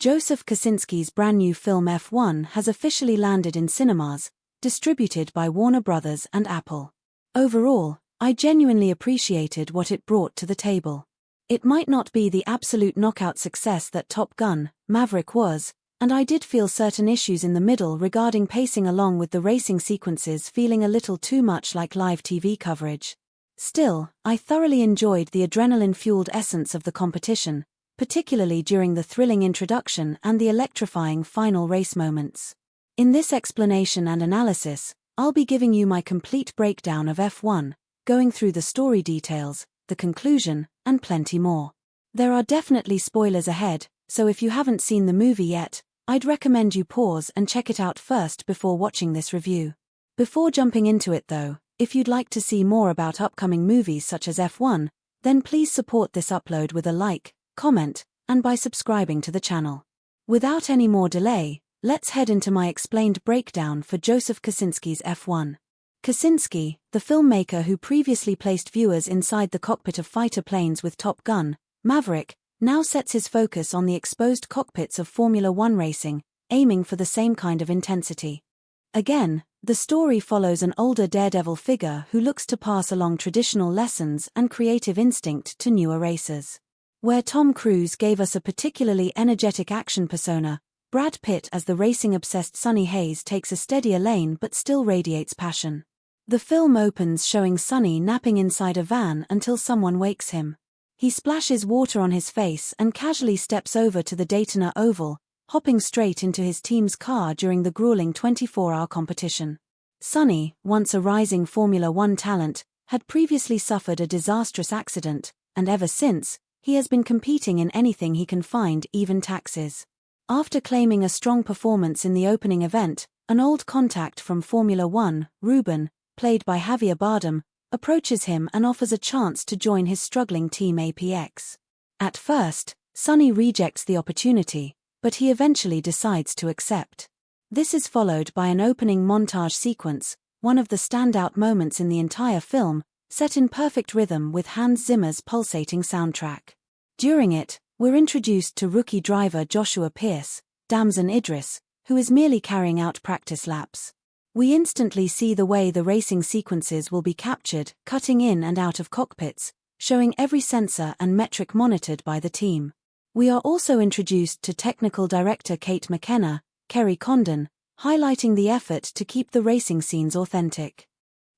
Joseph Kosinski's brand new film F1 has officially landed in cinemas, distributed by Warner Brothers and Apple. Overall, I genuinely appreciated what it brought to the table. It might not be the absolute knockout success that Top Gun: Maverick was, and I did feel certain issues in the middle regarding pacing along with the racing sequences feeling a little too much like live TV coverage. Still, I thoroughly enjoyed the adrenaline-fueled essence of the competition, particularly during the thrilling introduction and the electrifying final race moments. In this explanation and analysis, I'll be giving you my complete breakdown of F1, going through the story details, the conclusion, and plenty more. There are definitely spoilers ahead, so if you haven't seen the movie yet, I'd recommend you pause and check it out first before watching this review. Before jumping into it though, if you'd like to see more about upcoming movies such as F1, then please support this upload with a like, comment, and by subscribing to the channel. Without any more delay, let's head into my explained breakdown for Joseph Kosinski's F1. Kosinski, the filmmaker who previously placed viewers inside the cockpit of fighter planes with Top Gun: Maverick, now sets his focus on the exposed cockpits of Formula One racing, aiming for the same kind of intensity. Again, the story follows an older daredevil figure who looks to pass along traditional lessons and creative instinct to newer racers. Where Tom Cruise gave us a particularly energetic action persona, Brad Pitt as the racing-obsessed Sonny Hayes takes a steadier lane but still radiates passion. The film opens showing Sonny napping inside a van until someone wakes him. He splashes water on his face and casually steps over to the Daytona Oval, hopping straight into his team's car during the grueling 24-hour competition. Sonny, once a rising Formula One talent, had previously suffered a disastrous accident, and ever since, he has been competing in anything he can find, even taxis. After claiming a strong performance in the opening event, an old contact from Formula One, Ruben, played by Javier Bardem, approaches him and offers a chance to join his struggling team APX. At first, Sonny rejects the opportunity, but he eventually decides to accept. This is followed by an opening montage sequence, one of the standout moments in the entire film, set in perfect rhythm with Hans Zimmer's pulsating soundtrack. During it, we're introduced to rookie driver Joshua Pearce, Damson Idris, who is merely carrying out practice laps. We instantly see the way the racing sequences will be captured, cutting in and out of cockpits, showing every sensor and metric monitored by the team. We are also introduced to technical director Kate McKenna, Kerry Condon, highlighting the effort to keep the racing scenes authentic.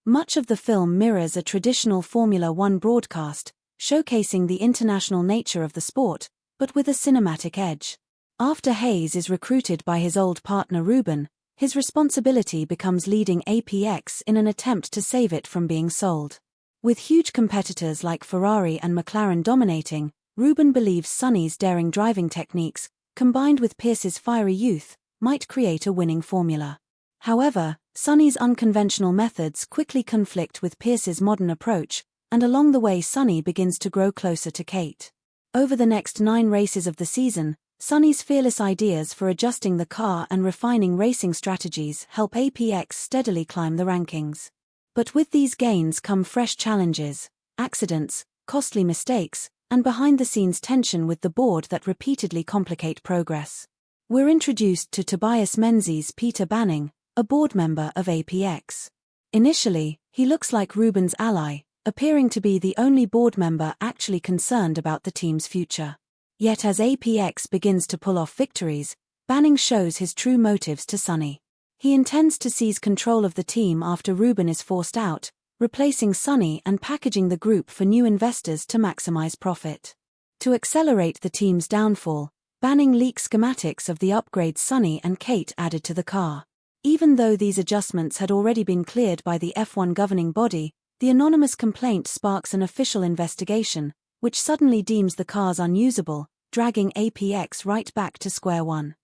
Much of the film mirrors a traditional Formula One broadcast, showcasing the international nature of the sport, but with a cinematic edge. After Hayes is recruited by his old partner Ruben, his responsibility becomes leading APX in an attempt to save it from being sold. With huge competitors like Ferrari and McLaren dominating, Ruben believes Sonny's daring driving techniques, combined with Pearce's fiery youth, might create a winning formula. However, Sonny's unconventional methods quickly conflict with Pearce's modern approach, and along the way Sonny begins to grow closer to Kate. Over the next 9 races of the season, Sonny's fearless ideas for adjusting the car and refining racing strategies help APX steadily climb the rankings. But with these gains come fresh challenges, accidents, costly mistakes, and behind-the-scenes tension with the board that repeatedly complicate progress. We're introduced to Tobias Menzies' Peter Banning, a board member of APX. Initially, he looks like Ruben's ally, appearing to be the only board member actually concerned about the team's future. Yet as APX begins to pull off victories, Banning shows his true motives to Sonny. He intends to seize control of the team after Ruben is forced out, replacing Sonny and packaging the group for new investors to maximize profit. To accelerate the team's downfall, Banning leaks schematics of the upgrades Sonny and Kate added to the car. Even though these adjustments had already been cleared by the F1 governing body, the anonymous complaint sparks an official investigation, which suddenly deems the cars unusable, dragging APX right back to square one.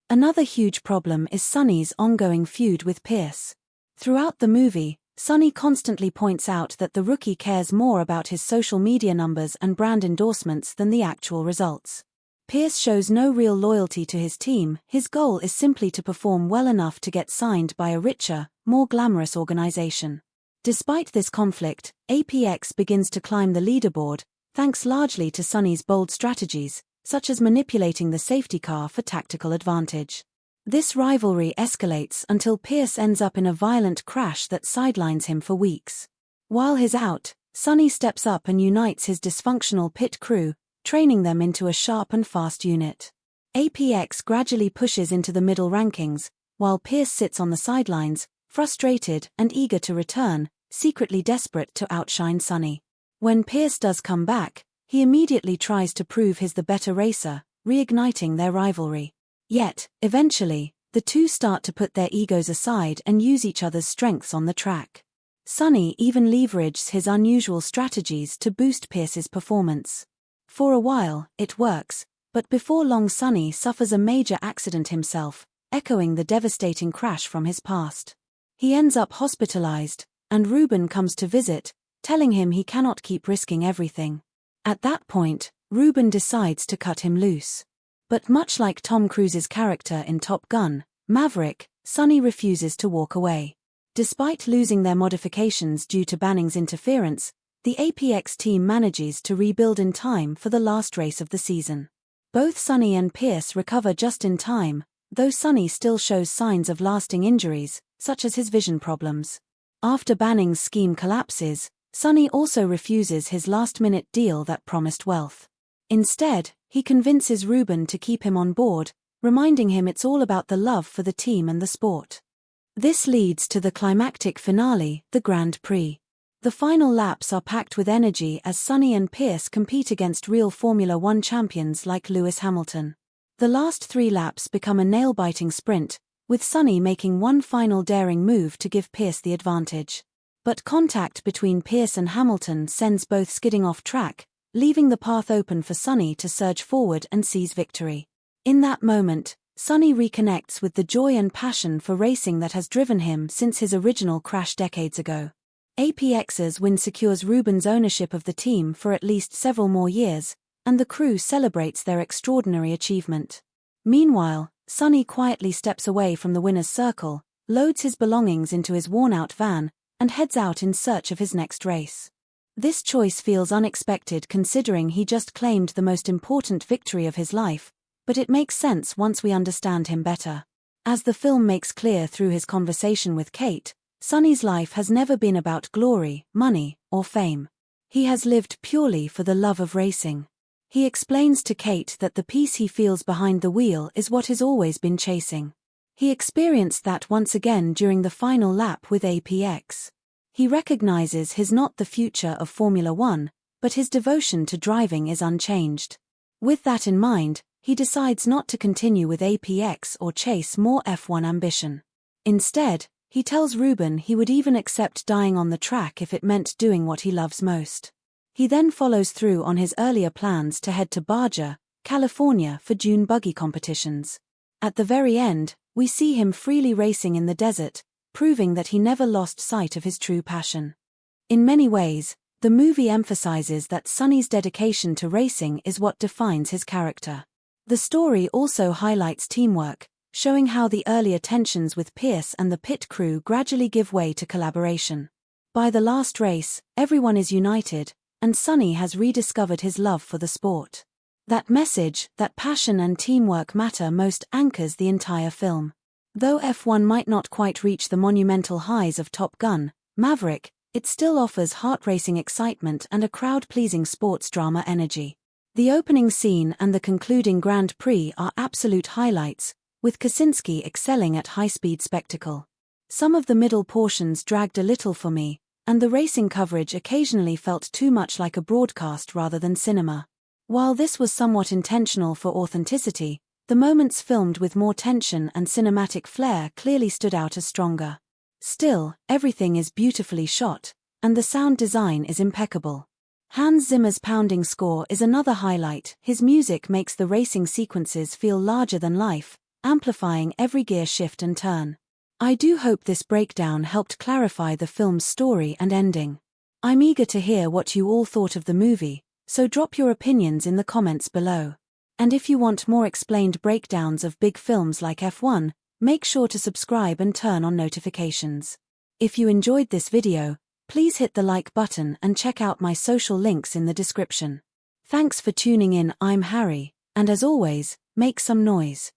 Another huge problem is Sonny's ongoing feud with Pearce. Throughout the movie, Sonny constantly points out that the rookie cares more about his social media numbers and brand endorsements than the actual results. Pearce shows no real loyalty to his team. His goal is simply to perform well enough to get signed by a richer, more glamorous organization. Despite this conflict, APX begins to climb the leaderboard, thanks largely to Sonny's bold strategies, such as manipulating the safety car for tactical advantage. This rivalry escalates until Pearce ends up in a violent crash that sidelines him for weeks. While he's out, Sonny steps up and unites his dysfunctional pit crew, training them into a sharp and fast unit. APX gradually pushes into the middle rankings, while Pearce sits on the sidelines, frustrated and eager to return, secretly desperate to outshine Sonny. When Pearce does come back, he immediately tries to prove he's the better racer, reigniting their rivalry. Yet, eventually, the two start to put their egos aside and use each other's strengths on the track. Sonny even leverages his unusual strategies to boost Pearce's performance. For a while, it works, but before long Sonny suffers a major accident himself, echoing the devastating crash from his past. He ends up hospitalized, and Ruben comes to visit, telling him he cannot keep risking everything. At that point, Ruben decides to cut him loose. But much like Tom Cruise's character in Top Gun, Maverick, Sonny refuses to walk away. Despite losing their modifications due to Banning's interference, the APX team manages to rebuild in time for the last race of the season. Both Sonny and Pearce recover just in time, though Sonny still shows signs of lasting injuries, such as his vision problems. After Banning's scheme collapses, Sonny also refuses his last-minute deal that promised wealth. Instead, he convinces Ruben to keep him on board, reminding him it's all about the love for the team and the sport. This leads to the climactic finale, the Grand Prix. The final laps are packed with energy as Sonny and Pearce compete against real Formula One champions like Lewis Hamilton. The last 3 laps become a nail-biting sprint, with Sonny making one final daring move to give Pearce the advantage. But contact between Pearce and Hamilton sends both skidding off track, leaving the path open for Sonny to surge forward and seize victory. In that moment, Sonny reconnects with the joy and passion for racing that has driven him since his original crash decades ago. APX's win secures Ruben's ownership of the team for at least several more years, and the crew celebrates their extraordinary achievement. Meanwhile, Sonny quietly steps away from the winner's circle, loads his belongings into his worn-out van, and heads out in search of his next race. This choice feels unexpected considering he just claimed the most important victory of his life, but it makes sense once we understand him better. As the film makes clear through his conversation with Kate, Sonny's life has never been about glory, money, or fame. He has lived purely for the love of racing. He explains to Kate that the peace he feels behind the wheel is what he's always been chasing. He experienced that once again during the final lap with APX. He recognizes he's not the future of Formula One, but his devotion to driving is unchanged. With that in mind, he decides not to continue with APX or chase more F1 ambition. Instead, he tells Ruben he would even accept dying on the track if it meant doing what he loves most. He then follows through on his earlier plans to head to Baja, California for dune buggy competitions. At the very end, we see him freely racing in the desert, proving that he never lost sight of his true passion. In many ways, the movie emphasizes that Sonny's dedication to racing is what defines his character. The story also highlights teamwork, showing how the earlier tensions with Pearce and the pit crew gradually give way to collaboration. By the last race, everyone is united, and Sonny has rediscovered his love for the sport. That message, that passion and teamwork matter most, anchors the entire film. Though F1 might not quite reach the monumental highs of Top Gun, Maverick, it still offers heart-racing excitement and a crowd-pleasing sports drama energy. The opening scene and the concluding Grand Prix are absolute highlights, with Kosinski excelling at high-speed spectacle. Some of the middle portions dragged a little for me, and the racing coverage occasionally felt too much like a broadcast rather than cinema. While this was somewhat intentional for authenticity, the moments filmed with more tension and cinematic flair clearly stood out as stronger. Still, everything is beautifully shot, and the sound design is impeccable. Hans Zimmer's pounding score is another highlight. His music makes the racing sequences feel larger than life, amplifying every gear shift and turn. I do hope this breakdown helped clarify the film's story and ending. I'm eager to hear what you all thought of the movie, so drop your opinions in the comments below. And if you want more explained breakdowns of big films like F1, make sure to subscribe and turn on notifications. If you enjoyed this video, please hit the like button and check out my social links in the description. Thanks for tuning in. I'm Harry, And as always, make some noise.